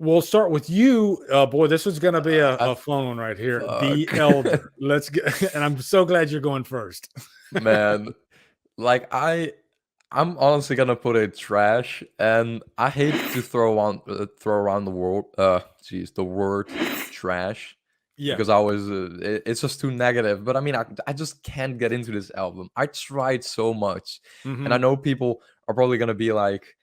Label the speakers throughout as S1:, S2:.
S1: we'll start with you. Boy, this was going to be
S2: I
S1: a fun one right here. The
S2: fuck.
S1: Elder. Let's get, and I'm so glad you're going first.
S2: Man, like I'm honestly gonna put it trash, and I hate to throw around the word the word trash
S1: Yeah.
S2: because I always it's just too negative. But I mean, I just can't get into this album. I tried so much, and I
S1: Hmm.
S2: know people are probably gonna be like,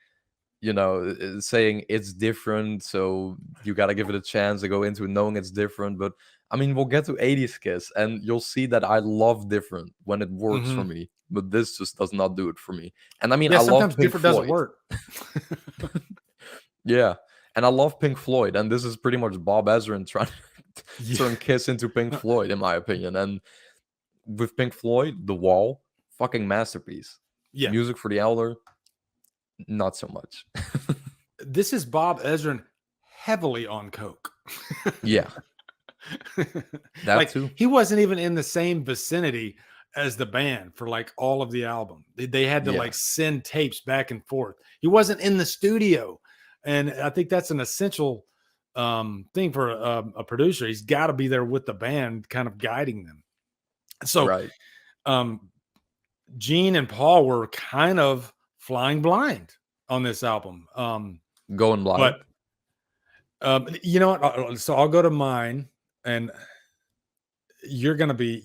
S2: saying it's different, so you got to give it a chance to go into it knowing it's different. But I mean, we'll get to 80s Kiss and you'll see that I love different when it works for
S1: Hmm.
S2: me, but this just does not do it for me. And I mean,
S1: Yeah.
S2: I love
S1: Sometimes
S2: Pink
S1: different doesn't
S2: Floyd.
S1: work.
S2: Yeah, and I love Pink Floyd, and this is pretty much Bob Ezrin trying to
S1: Yeah.
S2: turn Kiss into Pink Floyd, in my opinion. And with Pink Floyd, The Wall, fucking masterpiece.
S1: Yeah.
S2: Music for the Elder, not so much.
S1: This is Bob Ezrin heavily on coke.
S2: Yeah, that
S1: Like
S2: too.
S1: he wasn't even in the same vicinity as the band for like all of the album. They had to
S2: Yeah.
S1: like send tapes back and forth. He wasn't in the studio, and I think that's an essential thing for a producer. He's got to be there with the band, kind of guiding them. So
S2: Right.
S1: um, Gene and Paul were kind of flying blind on this album.
S2: Going blind.
S1: But you know what? So I'll go to mine, and you're gonna be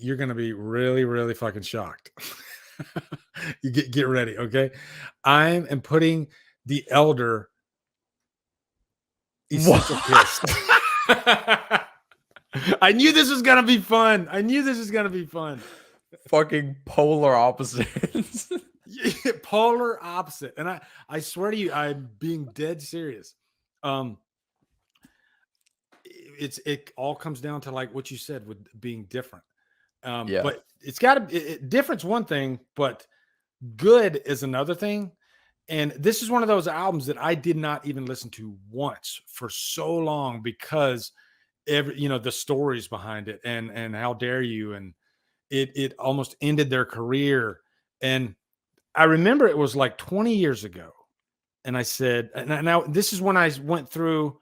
S1: really really fucking shocked. You get ready, okay? I am putting the Elder
S2: What?
S1: Essential Kiss. I knew this was gonna be fun. I knew this was gonna be fun.
S2: Fucking polar opposites.
S1: Polar opposite, and I swear to you, I'm being dead serious. Um, it all comes down to like what you said with being different.
S2: Yeah.
S1: But it's got to difference one thing, but good is another thing. And this is one of those albums that I did not even listen to once for so long because the stories behind it and how dare you, and it almost ended their career. And I remember it was like 20 years ago, and I said, and now this is when I went through.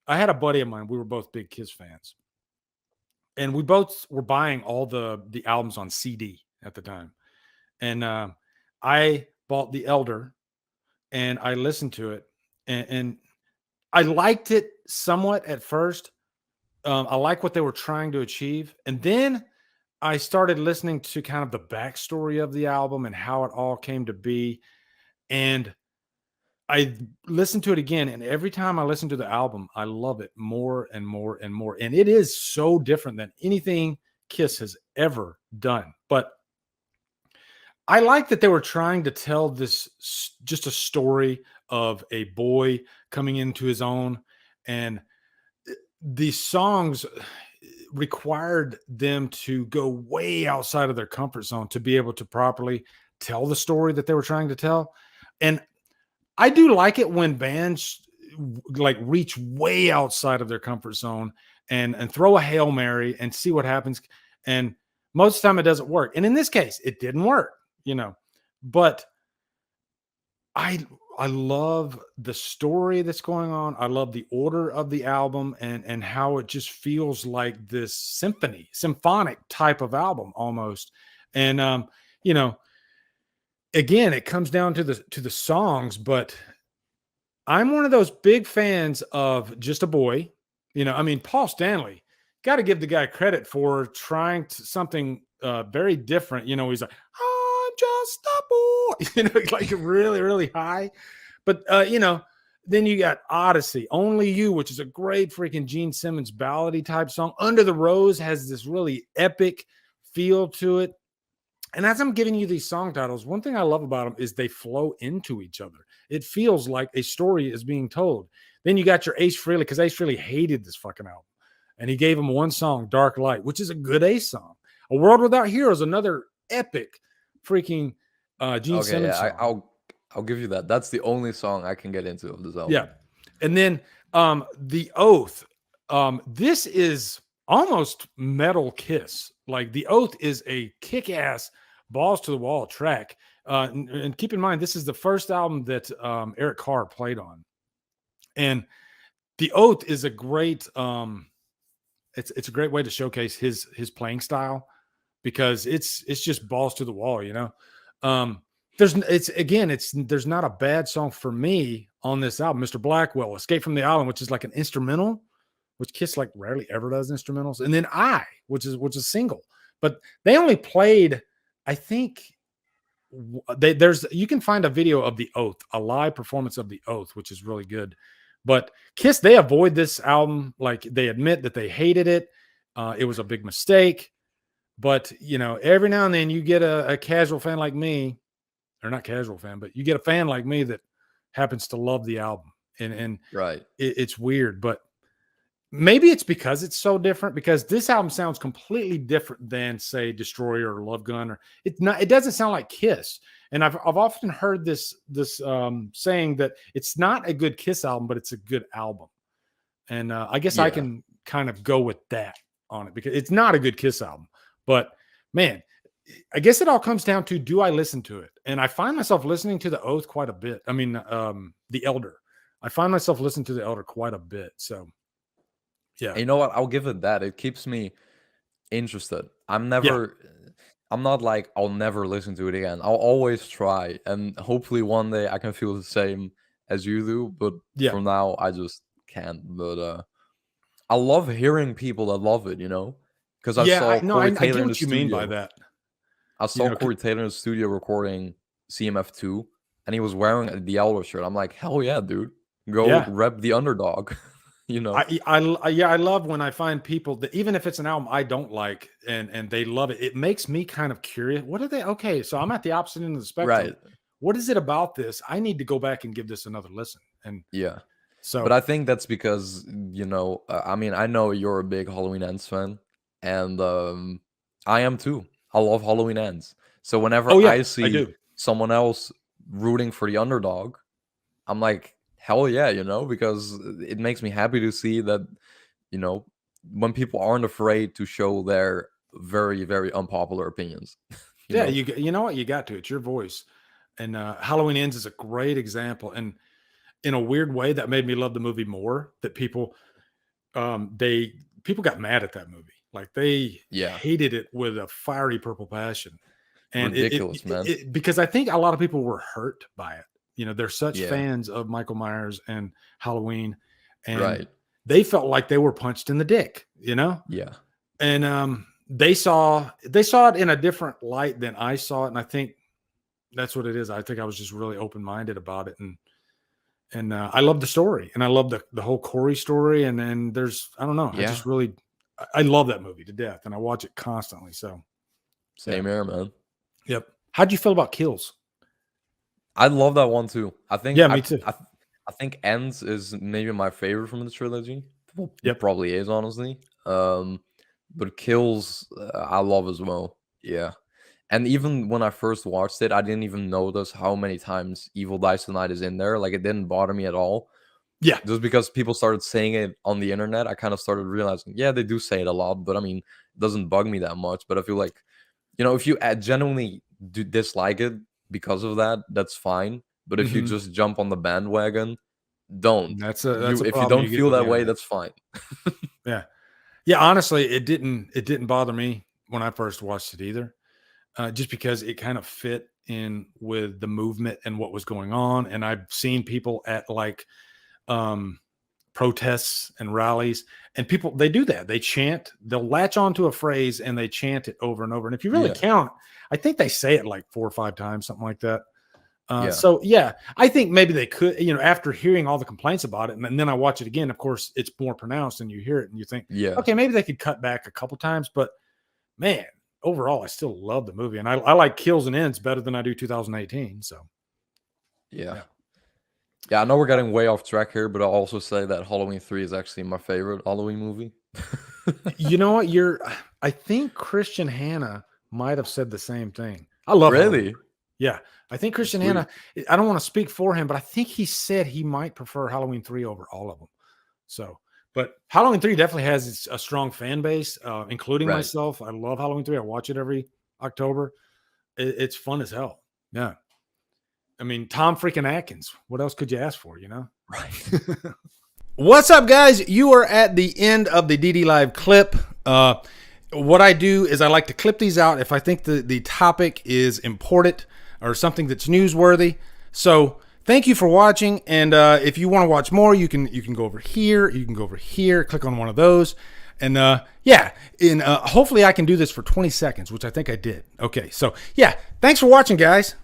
S1: I had a buddy of mine. We were both big Kiss fans, and we both were buying all the albums on CD at the time. And I bought The Elder, and I listened to it, and I liked it somewhat at first. I like what they were trying to achieve, and then I started listening to kind of the backstory of the album and how it all came to be. And I listened to it again, and every time I listen to the album, I love it more and more and more. And it is so different than anything Kiss has ever done. But I like that they were trying to tell this just a story of a boy coming into his own, and these songs required them to go way outside of their comfort zone to be able to properly tell the story that they were trying to tell. And I do like it when bands like reach way outside of their comfort zone and throw a Hail Mary and see what happens. And most of the time it doesn't work. And in this case, it didn't work, But I love the story that's going on. I love the order of the album and how it just feels like this symphonic type of album almost. And you know, again, it comes down to the songs, but I'm one of those big fans of Just a Boy. I mean, Paul Stanley, got to give the guy credit for trying something very different. He's like, I'm just a boy, like really, really high. But, then you got Odyssey, Only You, which is a great freaking Gene Simmons ballady type song. Under the Rose has this really epic feel to it. And as I'm giving you these song titles, one thing I love about them is they flow into each other. It feels like a story is being told. Then you got your Ace Frehley, because Ace Frehley hated this fucking album. And he gave him one song, Dark Light, which is a good Ace song. A World Without Heroes, another epic freaking Gene
S2: Okay,
S1: Simmons
S2: yeah,
S1: song.
S2: I'll give you that. That's the only song I can get into of this album.
S1: Yeah. And then The Oath. This is almost metal Kiss. Like The Oath is a kick-ass balls to the wall track. And keep in mind, this is the first album that Eric Carr played on. And The Oath is a great it's a great way to showcase his playing style, because it's just balls to the wall, you know. Um, there's not a bad song for me on this album. Mr. Blackwell, Escape from the Island, which is like an instrumental, which Kiss like rarely ever does instrumentals, and then which is single. But they only played, I think, there's you can find a video of the Oath, a live performance of the Oath, which is really good. But Kiss, they avoid this album, like they admit that they hated it. It was a big mistake. But you know, every now and then you get a casual fan like me, or not casual fan, but you get a fan like me that happens to love the album, and
S2: Right.
S1: it's weird, but maybe it's because it's so different. Because this album sounds completely different than, say, Destroyer or Love Gun, or it's not. It doesn't sound like Kiss. And I've often heard this saying that it's not a good Kiss album, but it's a good album. And I guess I
S2: Yeah.
S1: can kind of go with that on it, because it's not a good Kiss album. But man, I guess it all comes down to, do I listen to it? And I find myself listening to the Oath quite a bit. I mean, the Elder. I find myself listening to the Elder quite a bit. So yeah,
S2: And you know what? I'll give it that. It keeps me interested.
S1: yeah,
S2: I'm not like I'll never listen to it again. I'll always try, and hopefully one day I can feel the same as you do. But
S1: yeah,
S2: for now, I just can't. But I love hearing people that love it. Because I
S1: yeah.
S2: saw Corey
S1: I
S2: Taylor
S1: get
S2: in the
S1: what you mean by
S2: studio.
S1: that.
S2: I
S1: You
S2: saw
S1: know,
S2: Corey Taylor in the studio recording CMF2, and he was wearing the Elder shirt. I'm like, hell yeah, dude, go
S1: yeah.
S2: rep the underdog. you know.
S1: Yeah, I love when I find people that, even if it's an album I don't like, and they love it, it makes me kind of curious. What are they? Okay, so I'm at the opposite end of the spectrum.
S2: Right.
S1: What is it about this? I need to go back and give this another listen. And
S2: Yeah. But
S1: so,
S2: I think that's because, I mean, I know you're a big Halloween Ends fan, and I am too. I love Halloween Ends. So whenever
S1: oh yeah,
S2: I
S1: I
S2: see
S1: do.
S2: someone else rooting for the underdog, I'm like, hell yeah, because it makes me happy to see that, you know, when people aren't afraid to show their very, very unpopular opinions, you
S1: Yeah,
S2: know?
S1: you know what, you got to. It's your voice. And Halloween Ends is a great example. And in a weird way, that made me love the movie more. That they people got mad at that movie, like they
S2: Yeah.
S1: hated it with a fiery purple passion. And
S2: Ridiculous, man.
S1: because I think a lot of people were hurt by it. You know, they're such
S2: Yeah.
S1: fans of Michael Myers and Halloween, and
S2: Right.
S1: they felt like they were punched in the dick, you know.
S2: Yeah.
S1: And they saw it in a different light than I saw it. And I think that's what it is. I think I was just really open-minded about it. And I love the story, and I love the whole Corey story. And then there's, I don't know, I
S2: Yeah.
S1: just really, I love that movie to death, and I watch it constantly. So yeah,
S2: Same here, man.
S1: yep. How'd you feel about Kills?
S2: I love that one too. I think
S1: Yeah, me too.
S2: I think Ends is maybe my favorite from the trilogy. Well,
S1: Yep.
S2: probably is, honestly. But Kills, I love as well. Yeah. And even when I first watched it, I didn't even notice how many times Evil Dies Tonight is in there. Like, it didn't bother me at all.
S1: Yeah.
S2: Just because people started saying it on the internet, I kind of started realizing, yeah, they do say it a lot, but I mean, it doesn't bug me that much. But I feel like, if you genuinely dislike it because of that, that's fine. But if you
S1: Mhm.
S2: just jump on the bandwagon, don't.
S1: That's a
S2: If you
S1: problem
S2: don't
S1: you get
S2: feel
S1: with the
S2: that way,
S1: internet.
S2: that's fine.
S1: Yeah. Yeah, honestly, it didn't bother me when I first watched it either. Just because it kind of fit in with the movement and what was going on. And I've seen people at like um protests and rallies, and people, they do that. They chant, they'll latch onto a phrase and they chant it over and over. And if you really
S2: Yeah,
S1: count, I think they say it like 4 or 5 times, something like that.
S2: yeah,
S1: So yeah, I think maybe they could, after hearing all the complaints about it, and then I watch it again, of course, it's more pronounced, and you hear it and you think,
S2: yeah,
S1: okay, maybe they could cut back a couple times. But man, overall, I still love the movie, and I like Kills and Ends better than I do 2018. So
S2: yeah.
S1: yeah.
S2: Yeah, I know we're getting way off track here, but I'll also say that Halloween 3 is actually my favorite Halloween movie.
S1: You know what? I think Christian Hanna might have said the same thing. I love Halloween.
S2: Really?
S1: Yeah. I think Christian
S2: Sweet.
S1: Hanna, I don't want to speak for him, but I think he said he might prefer Halloween 3 over all of them. So, but Halloween 3 definitely has a strong fan base, including
S2: Right.
S1: myself. I love Halloween 3. I watch it every October. It's fun as hell. Yeah. I mean, Tom freaking Atkins. What else could you ask for,
S2: Right.
S1: What's up, guys? You are at the end of the DDLive clip. What I do is I like to clip these out if I think the topic is important or something that's newsworthy. So thank you for watching. And if you want to watch more, you can go over here. You can go over here, click on one of those. And yeah, hopefully I can do this for 20 seconds, which I think I did. Okay, so yeah, thanks for watching, guys.